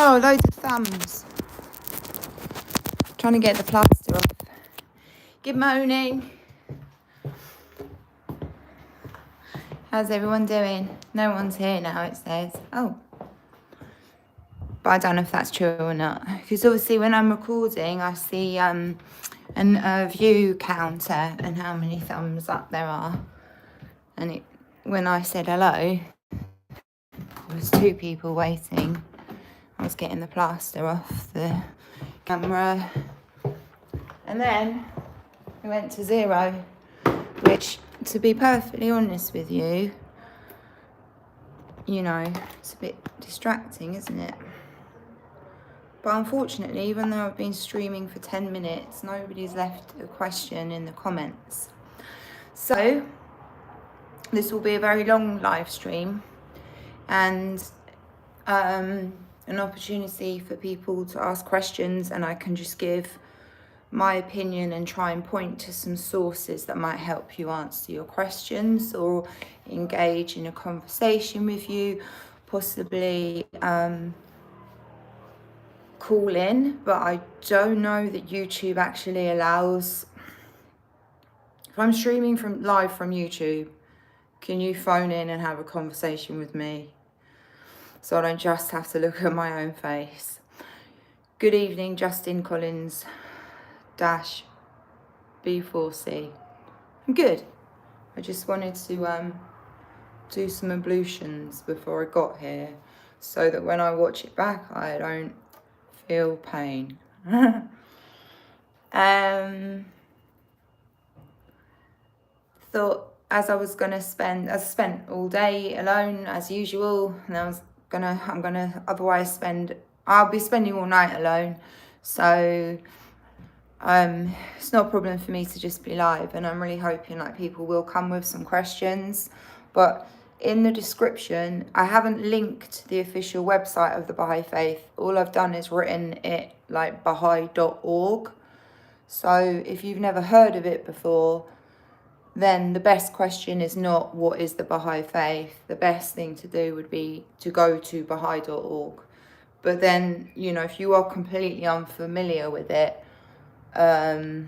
Oh, loads of thumbs. Trying to get the plaster off. Good morning. How's everyone doing? No one's here now, it says. Oh. But I don't know if that's true or not. Because obviously when I'm recording, I see a view counter and how many thumbs up there are. And when I said hello, there was 2 people waiting. I was getting the plaster off the camera. And then it went to 0, which, to be perfectly honest with you, it's a bit distracting, isn't it? But unfortunately, even though I've been streaming for 10 minutes, nobody's left a question in the comments. So this will be a very long live stream and an opportunity for people to ask questions, and I can just give my opinion and try and point to some sources that might help you answer your questions or engage in a conversation with you, possibly call in. But I don't know that YouTube actually allows, if I'm streaming live from YouTube, can you phone in and have a conversation with me so I don't just have to look at my own face? Good evening, Justin Collins B4C. I'm good. I just wanted to do some ablutions before I got here so that when I watch it back I don't feel pain. Thought as I spent all day alone as usual, and I'll be spending all night alone, so it's not a problem for me to just be live, and I'm really hoping people will come with some questions. But in the description, I haven't linked the official website of the Baha'i Faith. All I've done is written it like bahai.org. So if you've never heard of it before, then the best question is not what is the Baha'i Faith. The best thing to do would be to go to bahai.org. But then, if you are completely unfamiliar with it, that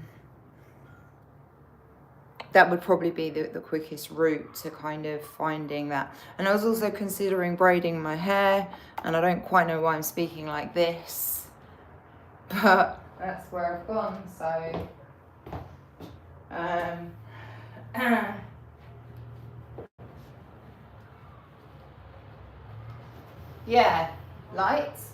would probably be the quickest route to kind of finding that. And I was also considering braiding my hair, and I don't quite know why I'm speaking like this, but that's where I've gone. So yeah, lights.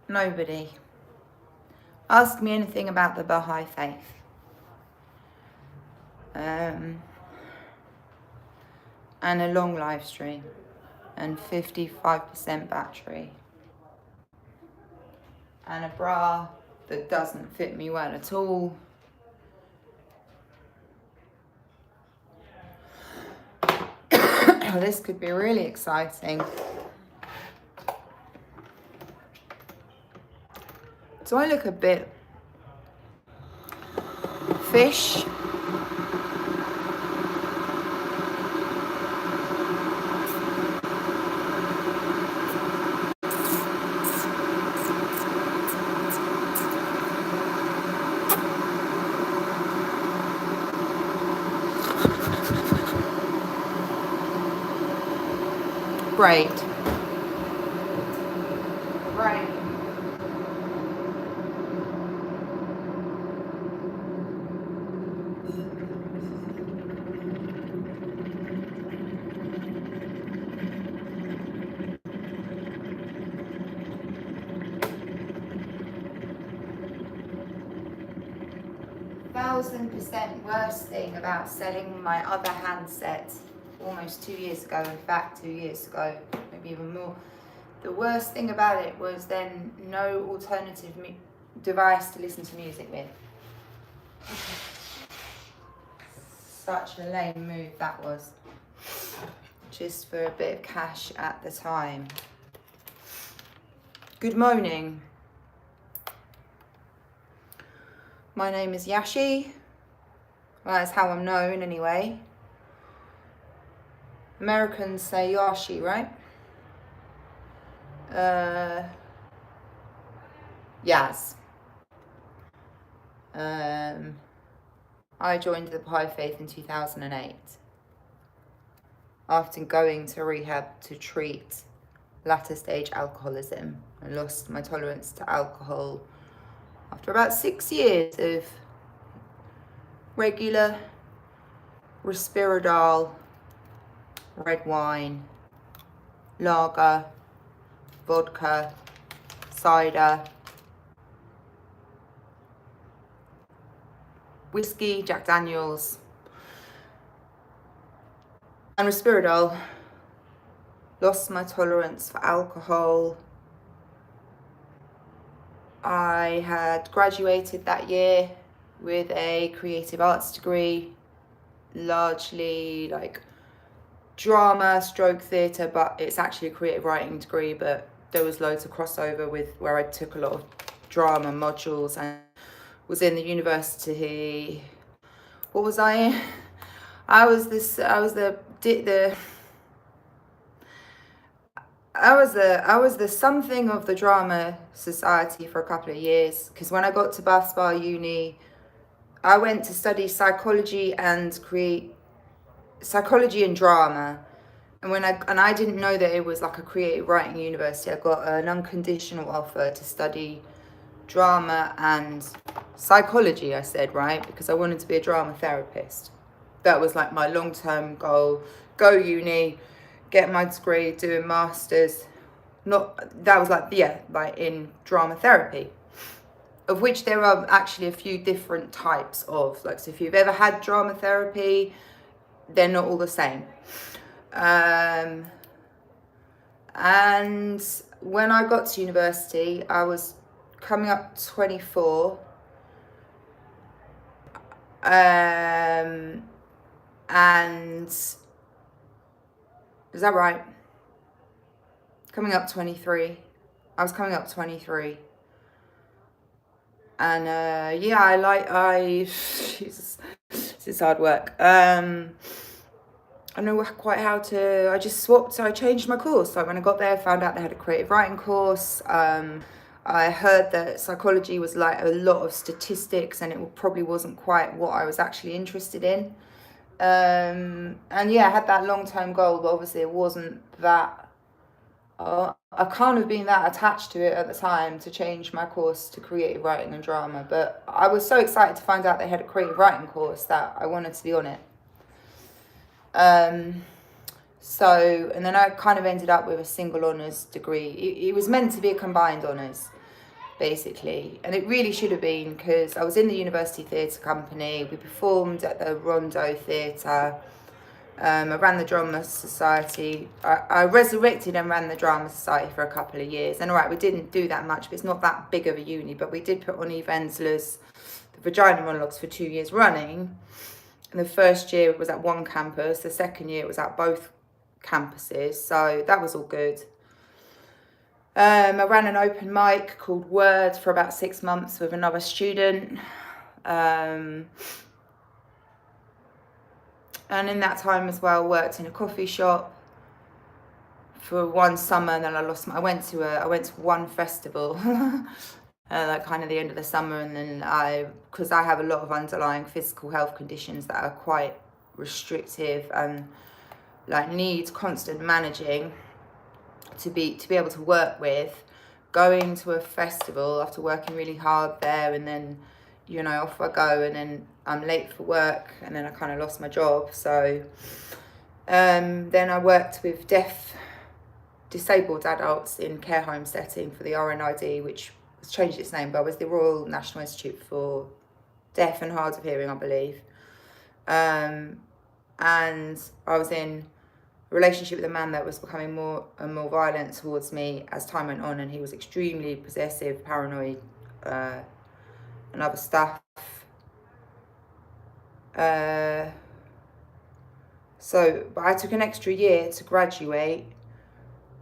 Nobody. Ask me anything about the Baha'i Faith. And a long live stream. And 55% battery. And a bra that doesn't fit me well at all. This could be really exciting. Do I look a bit fish? Braid. Right. 1000% worst thing about selling my other handset almost 2 years ago, in fact 2 years ago, maybe even more. The worst thing about it was then no alternative device to listen to music with. Such a lame move that was. Just for a bit of cash at the time. Good morning. My name is Yashi. Well, that's how I'm known anyway. Americans say Yashi, right? Yaz. I joined the Bahai faith in 2008 after going to rehab to treat latter stage alcoholism. I lost my tolerance to alcohol after about 6 years of regular Respirodol, red wine, lager, vodka, cider, whiskey, Jack Daniels, and Respirodol. Lost my tolerance for alcohol. I had graduated that year with a creative arts degree, largely like drama stroke theatre, but it's actually a creative writing degree, but there was loads of crossover with where I took a lot of drama modules and was in the university. What was I in? I was the something of the drama society for a couple of years, because when I got to Bath Spa Uni, I went to study psychology and drama. And I didn't know that it was like a creative writing university. I got an unconditional offer to study drama and psychology, I said, right? Because I wanted to be a drama therapist. That was like my long-term goal. Go uni, get my degree, do a master's. That was like, yeah, like in drama therapy, of which there are actually a few different types of, like, so if you've ever had drama therapy, they're not all the same. And when I got to university, I was coming up 24. And is that right? Coming up 23. I was coming up 23. And Jesus, this is hard work. I know quite how to, I just swapped, so I changed my course. Like when I got there, I found out they had a creative writing course. I heard that psychology was like a lot of statistics and it probably wasn't quite what I was actually interested in. And yeah, I had that long-term goal, but obviously it wasn't that, I can't have been that attached to it at the time to change my course to creative writing and drama. But I was so excited to find out they had a creative writing course that I wanted to be on it. So, and then I kind of ended up with a single honours degree. It was meant to be a combined honours, basically. And it really should have been, because I was in the University Theatre Company. We performed at the Rondo Theatre. I ran the Drama Society. I resurrected and ran the Drama Society for a couple of years. And all right, we didn't do that much, but it's not that big of a uni. But we did put on Eve Ensler's The Vagina Monologues for 2 years running. And the first year it was at one campus. The second year it was at both campuses. So that was all good. I ran an open mic called Word for about 6 months with another student. And in that time as well, worked in a coffee shop for one summer, and then I went to one festival like kind of the end of the summer, and then because I have a lot of underlying physical health conditions that are quite restrictive and like need constant managing to be able to work with, going to a festival after working really hard there, and then off I go, and then I'm late for work, and then I kind of lost my job. So then I worked with disabled adults in care home setting for the RNID, which has changed its name, but it was the Royal National Institute for Deaf and Hard of Hearing, I believe. And I was in a relationship with a man that was becoming more and more violent towards me as time went on, and he was extremely possessive, paranoid, and other stuff. But I took an extra year to graduate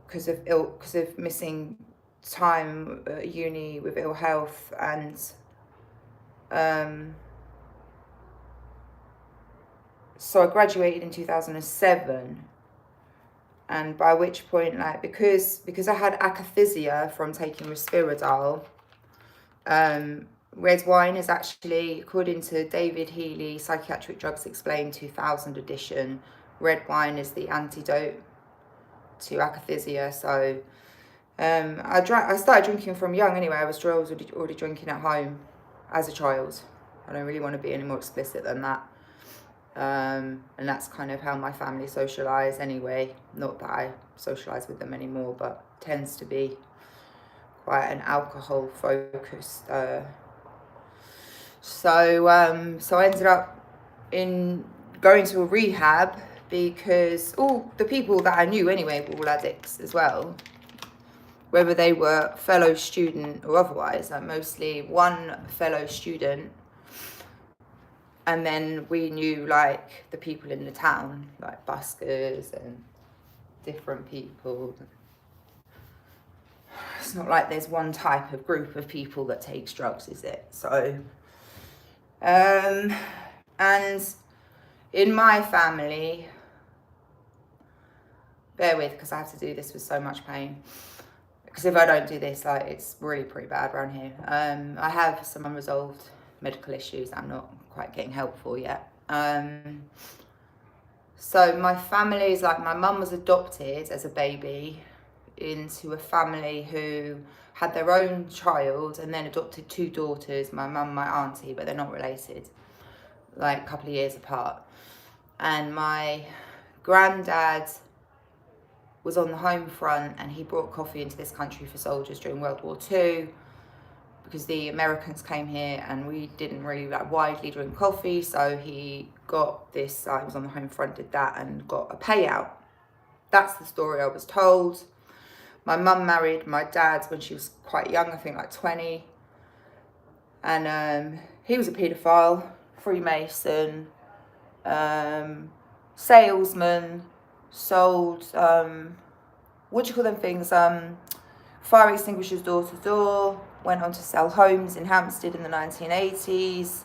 because of missing time at uni with ill health, and so I graduated in 2007, And by which point, like, because I had akathisia from taking Risperdal, red wine is actually, according to David Healy, Psychiatric Drugs Explained 2000 edition, red wine is the antidote to akathisia. So I started drinking from young anyway. I was already drinking at home as a child. I don't really want to be any more explicit than that. And that's kind of how my family socialise anyway. Not that I socialise with them anymore, but tends to be quite an alcohol focused. So I ended up going to a rehab because all the people that I knew anyway were all addicts as well, whether they were fellow student or otherwise. Like mostly one fellow student, and then we knew like the people in the town, like buskers and different people. It's not like there's one type of group of people that takes drugs, is it? So, and in my family, bear with, because I have to do this with so much pain. Because if I don't do this, like, it's really pretty bad around here. I have some unresolved medical issues I'm not quite getting help for yet. So my family is like, my mum was adopted as a baby into a family who had their own child and then adopted two daughters, my mum, my auntie, but they're not related, like a couple of years apart. And my granddad was on the home front, and he brought coffee into this country for soldiers during World War II, because the Americans came here and we didn't really like widely drink coffee. So he got this, I was on the home front, did that and got a payout. That's the story I was told. My mum married my dad when she was quite young, I think like 20. And he was a paedophile, Freemason, salesman, sold, what do you call them things? Fire extinguishers door to door, went on to sell homes in Hampstead in the 1980s,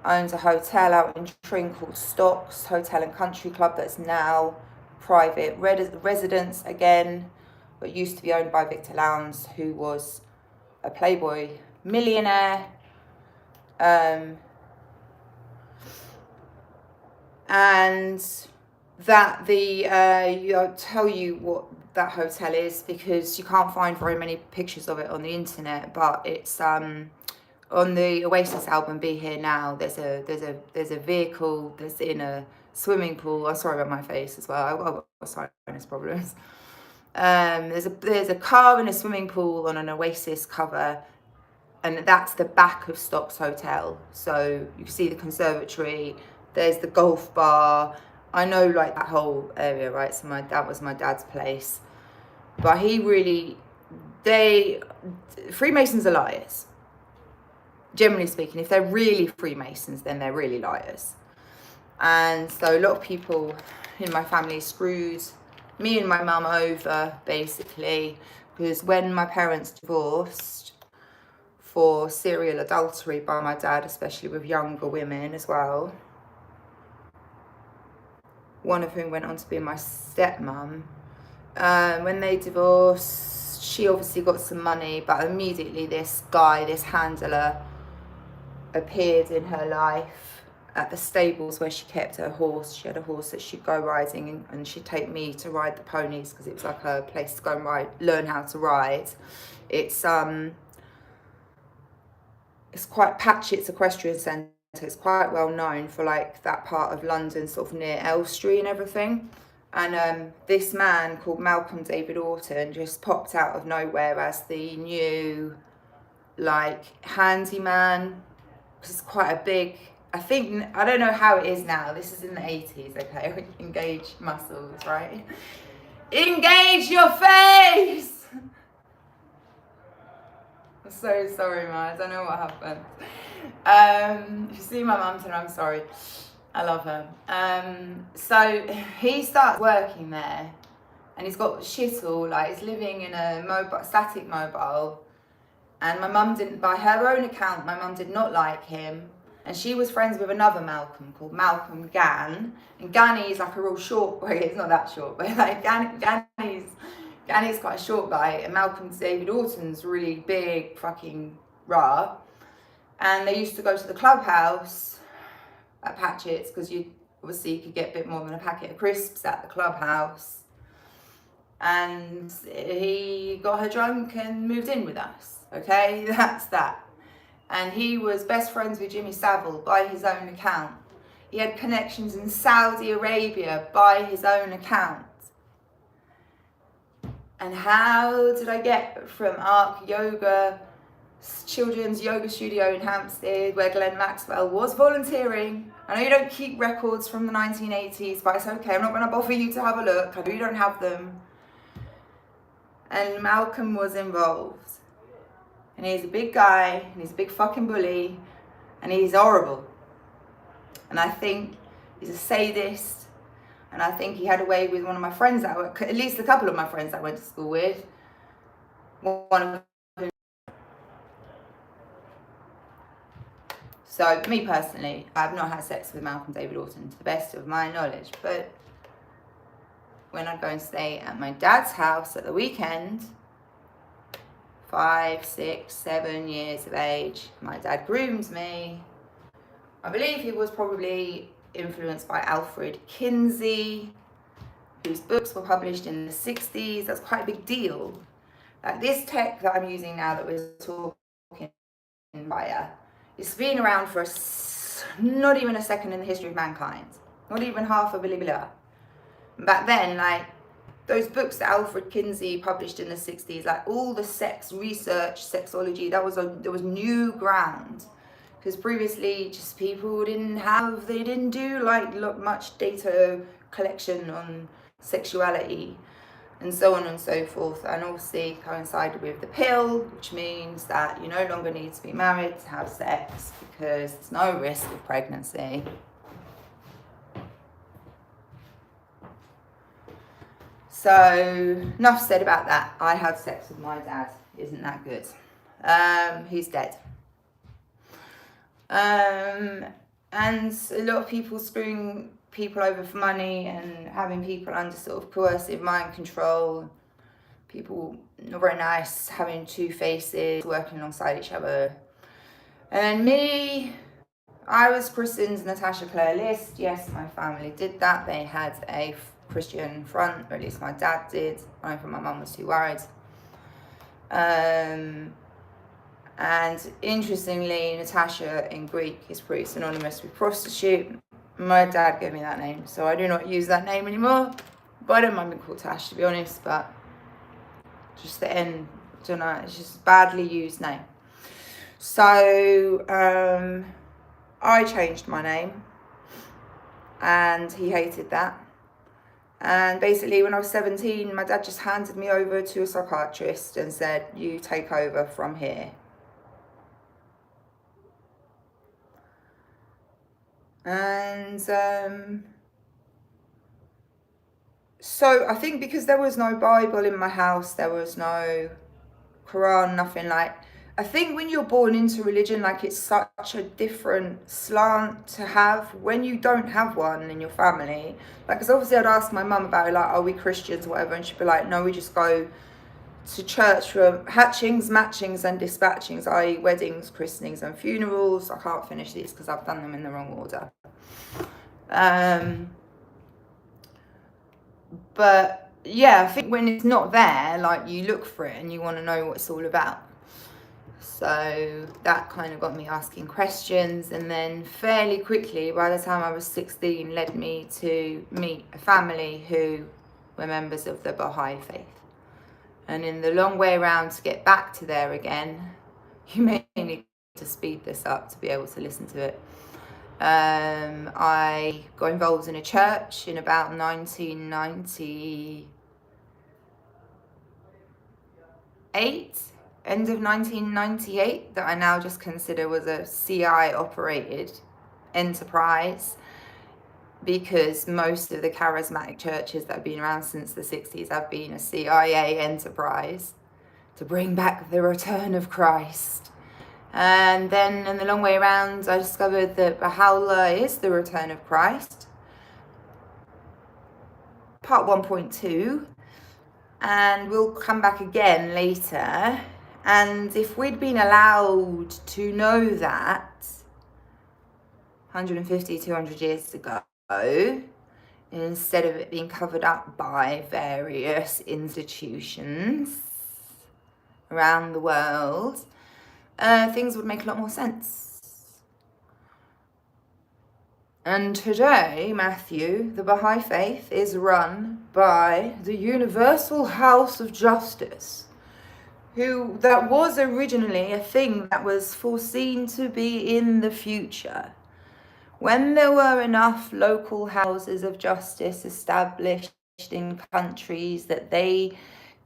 owns a hotel out in Tring called Stocks Hotel and Country Club that's now private residence again, but used to be owned by Victor Lowndes, who was a Playboy millionaire. And that I'll tell you what that hotel is, because you can't find very many pictures of it on the internet, but it's on the Oasis album Be Here Now. There's a vehicle that's in a swimming pool. I'm sorry about my face as well, I've got sinus problems. There's a car in a swimming pool on an Oasis cover, and that's the back of Stocks Hotel. So you can see the conservatory, there's the golf bar. I know like that whole area, right? So that was my dad's place. But Freemasons are liars. Generally speaking, if they're really Freemasons, then they're really liars. And so a lot of people in my family screwed me and my mum over, basically, because when my parents divorced for serial adultery by my dad, especially with younger women as well, one of whom went on to be my stepmom. When they divorced, she obviously got some money, but immediately this guy, this handler, appeared in her life at the stables where she kept her horse. She had a horse that she'd go riding, and she'd take me to ride the ponies because it was like a place to go and learn how to ride. It's quite Patchett's Equestrian Centre. It's quite well known for like that part of London, sort of near Elstree and everything. And this man called Malcolm David Orton just popped out of nowhere as the new like handyman. It's quite a big, I don't know how it is now. This is in the 80s, okay? Engage muscles, right? Engage your face! I'm so sorry, man. I don't know what happened. If you see my mum today, I'm sorry. I love her. So he starts working there, and he's got shittle, like he's living in a static mobile. And my mum didn't, by her own account, my mum did not like him. And she was friends with another Malcolm called Malcolm Gann. And Ganny's like a real short, well, he's not that short, but like Ganny's quite a short guy. And Malcolm David Orton's really big, fucking raw. And they used to go to the clubhouse at Patchett's, because you could get a bit more than a packet of crisps at the clubhouse. And he got her drunk and moved in with us. Okay, that's that. And he was best friends with Jimmy Savile by his own account. He had connections in Saudi Arabia by his own account. And how did I get from Arc Yoga, children's yoga studio in Hampstead, where Glenn Maxwell was volunteering? I know you don't keep records from the 1980s, but it's okay. I'm not going to bother you to have a look. I know you don't have them. And Malcolm was involved. And he's a big guy, and he's a big fucking bully, and he's horrible. And I think he's a sadist, and I think he had a way with one of my friends that at least a couple of my friends that I went to school with. One of whom. So, me personally, I've not had sex with Malcolm David Orton to the best of my knowledge, but when I'd go and stay at my dad's house at the weekend, 5, 6, 7 years of age, my dad groomed me. I believe he was probably influenced by Alfred Kinsey, whose books were published in the 60s. That's quite a big deal. Like this tech that I'm using now that we're talking via, it's been around for not even a second in the history of mankind. Not even half a billion. Back then, like, those books that Alfred Kinsey published in the 60s, like all the sex research, sexology, there was new ground. Because previously, just people they didn't do like much data collection on sexuality and so on and so forth. And obviously coincided with the pill, which means that you no longer need to be married to have sex because there's no risk of pregnancy. So, enough said about that. I had sex with my dad. Isn't that good? He's dead. And a lot of people screwing people over for money and having people under sort of coercive mind control. People not very nice, having two faces, working alongside each other. And me, I was christened Natasha Claire List. Yes, my family did that. They had a Christian front, or at least my dad did. I don't think my mum was too worried. And interestingly, Natasha in Greek is pretty synonymous with prostitute. My dad gave me that name, so I do not use that name anymore. But I don't mind being called Tash, to be honest, but just the N, I don't know, it's just a badly used name. So I changed my name, and he hated that. And basically, when I was 17, my dad just handed me over to a psychiatrist and said, you take over from here. And so I think because there was no Bible in my house, there was no Quran, nothing like, I think when you're born into religion, like it's such a different slant to have when you don't have one in your family. Like, because obviously I'd ask my mum about it, like, are we Christians or whatever? And she'd be like, no, we just go to church for hatchings, matchings and dispatchings, i.e. weddings, christenings and funerals. I can't finish these because I've done them in the wrong order. But yeah, I think when it's not there, like you look for it and you want to know what it's all about. So that kind of got me asking questions, and then fairly quickly, by the time I was 16, led me to meet a family who were members of the Bahai faith. And in the long way around to get back to there again, you may need to speed this up to be able to listen to it. I got involved in a church in about 1998, end of 1998, that I now just consider was a CI operated enterprise, because most of the charismatic churches that have been around since the 60s have been a CIA enterprise to bring back the return of Christ And then in the long way around, I discovered that Baha'u'llah is the return of Christ. Part 1.2. And we'll come back again later. And if we'd been allowed to know that 150, 200 years ago, instead of it being covered up by various institutions around the world, things would make a lot more sense. And today, Matthew, the Bahai faith is run by the Universal House of Justice, that was originally a thing that was foreseen to be in the future. When there were enough local houses of justice established in countries that they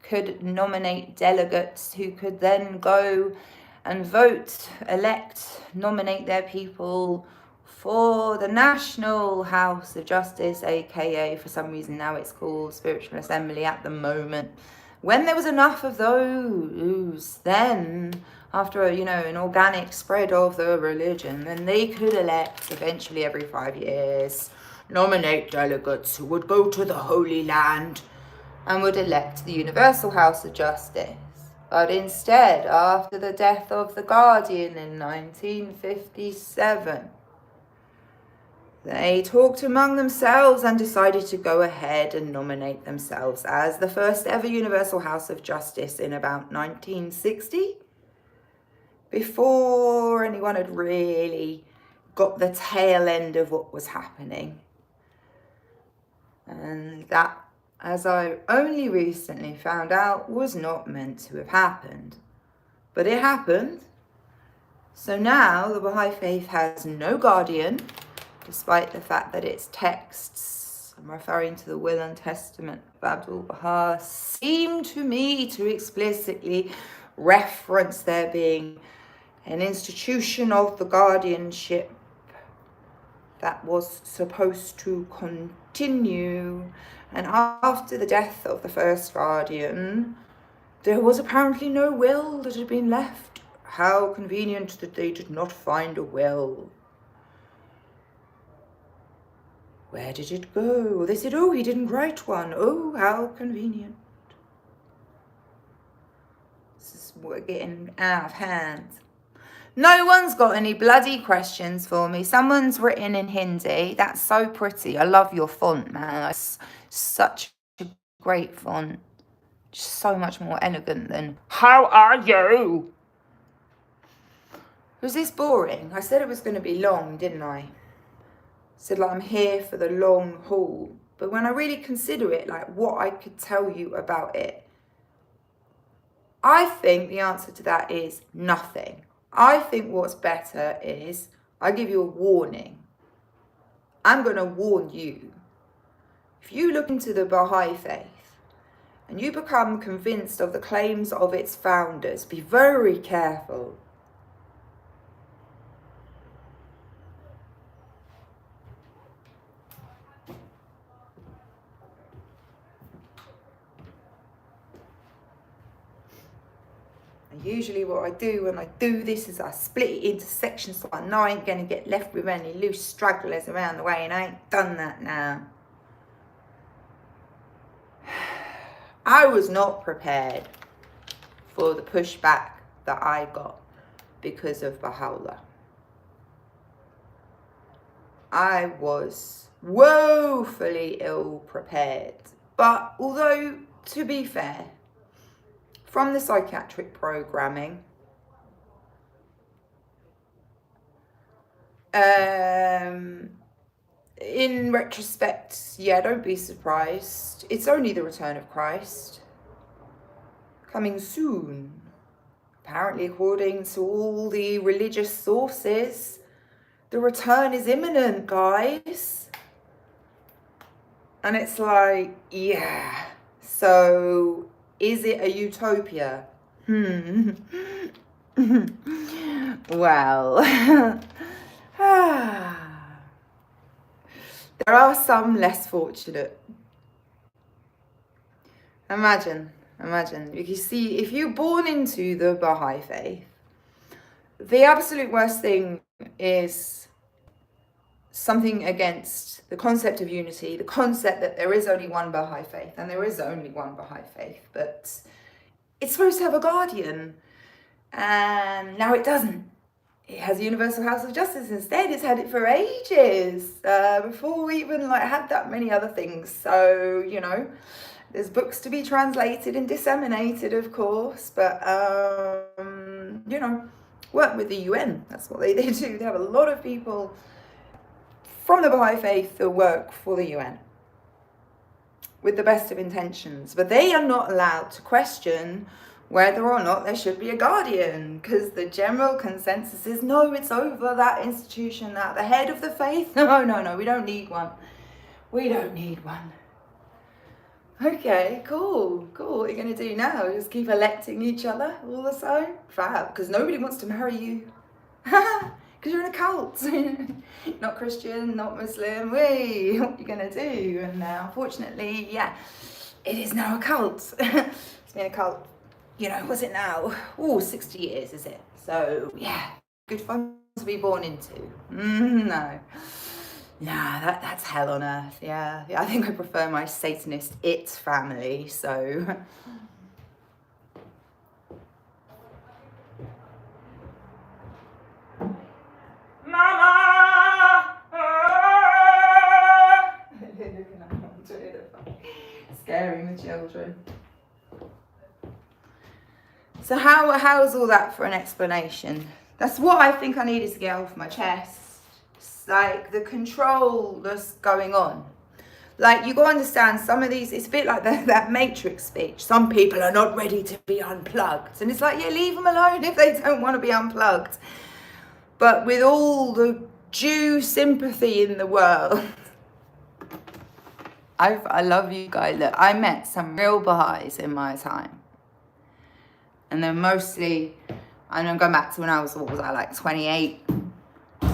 could nominate delegates who could then go and vote, elect, nominate their people for the National House of Justice, aka for some reason now it's called Spiritual Assembly at the moment. When there was enough of those, then after an organic spread of the religion, then they could elect eventually every 5 years, nominate delegates who would go to the Holy Land and would elect the Universal House of Justice. But instead, after the death of the Guardian in 1957, they talked among themselves and decided to go ahead and nominate themselves as the first ever Universal House of Justice in about 1960, before anyone had really got the tail end of what was happening. And that, as I only recently found out, was not meant to have happened. But it happened. So now the Baha'i faith has no guardian, despite the fact that its texts, I'm referring to the Will and Testament of Abdul-Baha, seem to me to explicitly reference there being an institution of the guardianship that was supposed to continue. And after the death of the first guardian, there was apparently no will that had been left. How convenient that they did not find a will. Where did it go? They said, oh, he didn't write one. Oh, how convenient. We're getting out of hand. No one's got any bloody questions for me. Someone's written in Hindi. That's so pretty. I love your font, man. That's such a great font. Just so much more elegant than, how are you? Was this boring? I said it was going to be long, didn't I? Said like I'm here for the long haul. But when I really consider it, like what I could tell you about it, I think the answer to that is nothing. I think what's better is I give you a warning. I'm going to warn you. If you look into the Baha'i faith and you become convinced of the claims of its founders, be very careful. Usually what I do when I do this is I split it into sections so I know I ain't going to get left with any loose stragglers around the way, and I ain't done that now. I was not prepared for the pushback that I got because of Baha'u'llah. I was woefully ill prepared. But although, to be fair, from the psychiatric programming, in retrospect, yeah, don't be surprised. It's only the return of Christ. Coming soon. Apparently, according to all the religious sources, the return is imminent, guys. And it's like, yeah. So, is it a utopia? Well, there are some less fortunate. Imagine, you see, if you're born into the Baha'i faith, the absolute worst thing is something against the concept of unity, the concept that there is only one Baha'i faith, and there is only one Baha'i faith, but it's supposed to have a guardian, and now it doesn't. It has a Universal House of Justice instead. It's had it for ages, before we even had that many other things. So, there's books to be translated and disseminated, of course, but, work with the UN. That's what they do. They have a lot of people from the Baha'i faith that work for the UN with the best of intentions, but they are not allowed to question whether or not there should be a guardian, because the general consensus is no, it's over that institution now. The head of the faith, no, we don't need one. We don't need one. Okay, cool. What are you going to do now? Just keep electing each other all the time? Fab, because nobody wants to marry you. Because you're in a cult. Not Christian, not Muslim. What are you going to do? And unfortunately, it is now a cult. It's been a cult. What's it now? 60 years, is it? So, good fun to be born into. No, that's hell on earth. Yeah, I think I prefer my Satanist family, so. Mama! Scaring the children. So how's all that for an explanation? That's what I think I needed to get off my chest. It's the control that's going on. You got to understand some of these, it's a bit like that Matrix speech. Some people are not ready to be unplugged. And it's leave them alone if they don't want to be unplugged. But with all the due sympathy in the world, I love you guys. Look, I met some real Baha'is in my time. And they're mostly, I'm going back to when I was, 28?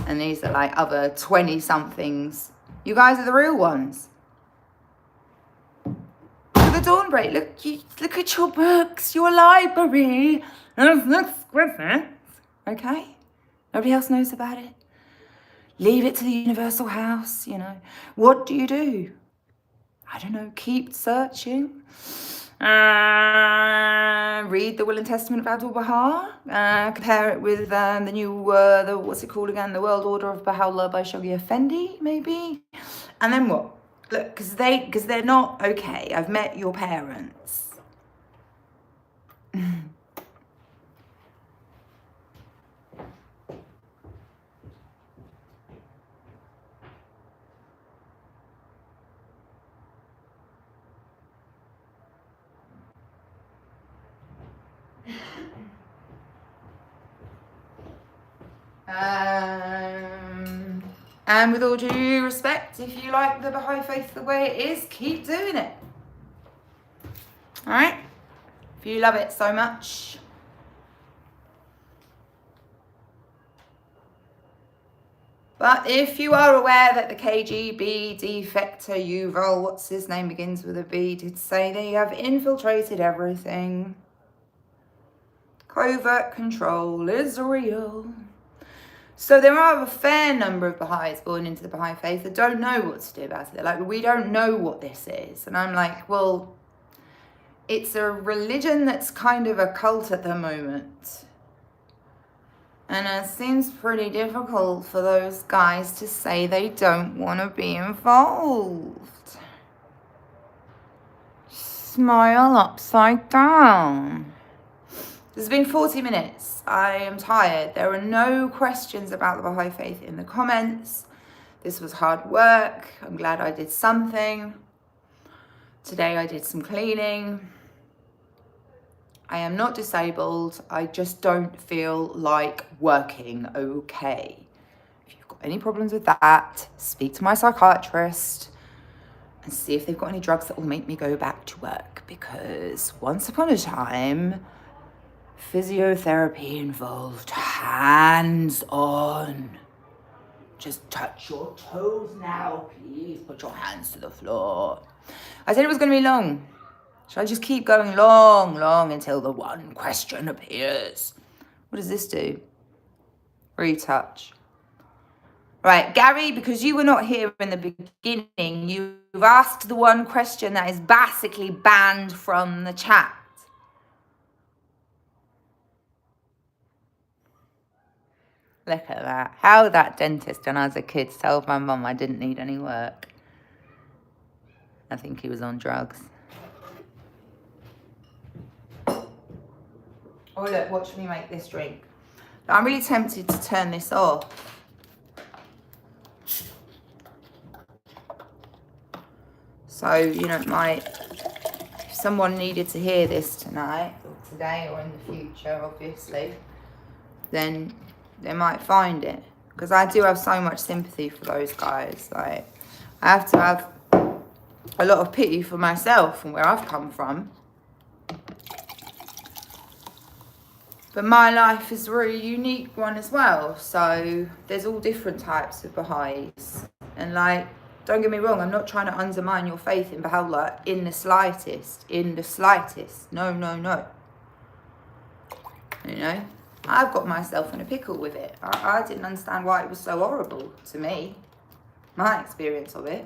And these are other 20-somethings. You guys are the real ones. Look at the dawn break. Look at your books, your library. Okay? Nobody else knows about it. Leave it to the Universal House, What do? I don't know, keep searching. Read the Will and Testament of Abdu'l-Baha. Compare it with the new, what's it called again? The World Order of Baha'u'llah by Shoghi Effendi, maybe. And then what? Look, because they're not okay. I've met your parents. And with all due respect, if you like the Baha'i faith the way it is, keep doing it. Alright? If you love it so much. But if you are aware that the KGB defector Yuval, what's his name, begins with a B, did say they have infiltrated everything. Covert control is real. So there are a fair number of Baha'is born into the Baha'i faith that don't know what to do about it. They're we don't know what this is. And I'm well, it's a religion that's kind of a cult at the moment. And it seems pretty difficult for those guys to say they don't want to be involved. Smile upside down. This has been 40 minutes. I am tired. There are no questions about the Baha'i faith in the comments. This was hard work. I'm glad I did something. Today I did some cleaning. I am not disabled. I just don't feel like working okay. If you've got any problems with that, speak to my psychiatrist and see if they've got any drugs that will make me go back to work. Because once upon a time, physiotherapy involved hands-on. Just touch your toes now, please. Put your hands to the floor. I said it was going to be long. Should I just keep going long until the one question appears? What does this do? Retouch. Right, Gary, because you were not here in the beginning, you've asked the one question that is basically banned from the chat. Look at that. How that dentist when I was a kid told my mum I didn't need any work. I think he was on drugs. Oh look, watch me make this drink. I'm really tempted to turn this off. So, you know, if someone needed to hear this tonight, or today, or in the future, obviously, then they might find it. Because I do have so much sympathy for those guys. Like, I have to have a lot of pity for myself and where I've come from. But my life is a really unique one as well. So there's all different types of Baha'is. And like, don't get me wrong, I'm not trying to undermine your faith in Baha'u'llah in the slightest. In the slightest. No, no, no. You know? I've got myself in a pickle with it. I didn't understand why it was so horrible to me. My experience of it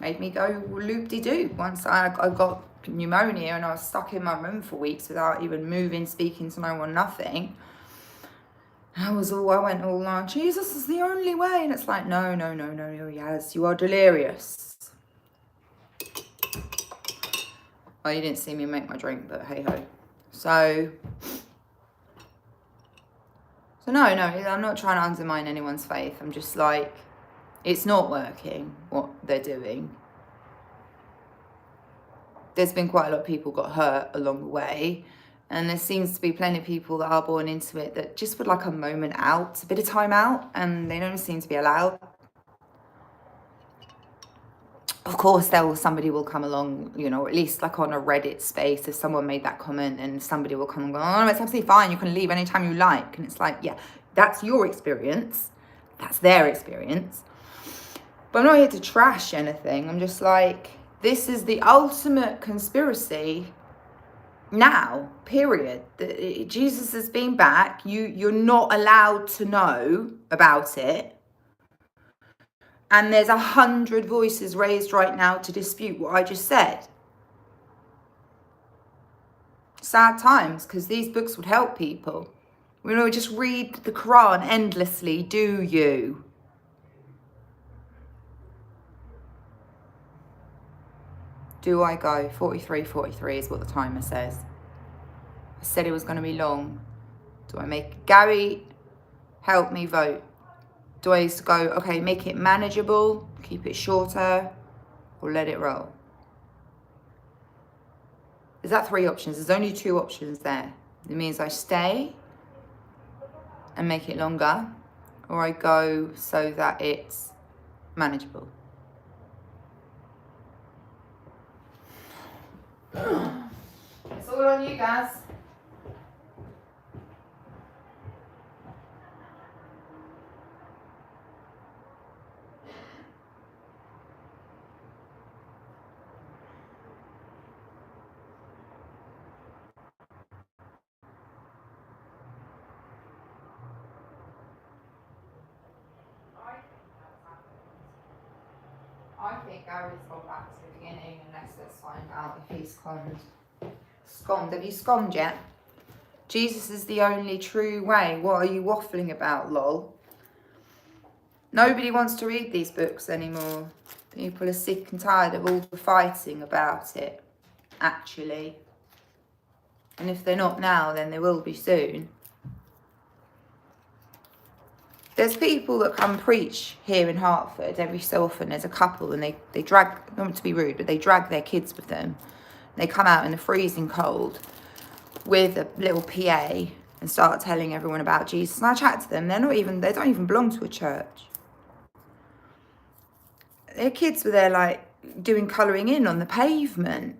made me go loop-de-doo. Once I got pneumonia and I was stuck in my room for weeks without even moving, speaking to no one, nothing. I went all like, Jesus is the only way. And it's like, no, no, no, no, no, yes, you are delirious. Well, you didn't see me make my drink, but hey-ho. So no, I'm not trying to undermine anyone's faith. I'm just like, it's not working, what they're doing. There's been quite a lot of people got hurt along the way. And there seems to be plenty of people that are born into it that just would like a moment out, a bit of time out, and they don't seem to be allowed. Of course, somebody will come along, you know, at least like on a Reddit space, if someone made that comment and somebody will come and go, oh, it's absolutely fine, you can leave anytime you like. And it's like, yeah, that's your experience. That's their experience. But I'm not here to trash anything. I'm just like, this is the ultimate conspiracy now, period. Jesus has been back. You're not allowed to know about it. And there's 100 voices raised right now to dispute what I just said. Sad times, because these books would help people. We don't just read the Quran endlessly, do you? Do I go? 43 is what the timer says. I said it was going to be long. Do I make... Gary, help me vote. Do I just go, okay, make it manageable, keep it shorter, or let it roll? Is that 3 options? There's only 2 options there. It means I stay and make it longer, or I go so that it's manageable. It's all on you guys. I think Gary's gone back to the beginning, and let's find out if he's scommed. Scommed? Have you scommed yet? Jesus is the only true way. What are you waffling about, lol? Nobody wants to read these books anymore. People are sick and tired of all the fighting about it, actually. And if they're not now, then they will be soon. There's people that come preach here in Hertford every so often. There's a couple and they drag, not to be rude, but they drag their kids with them. They come out in the freezing cold with a little PA and start telling everyone about Jesus. And I chat to them, they don't even belong to a church. Their kids were there like doing colouring in on the pavement.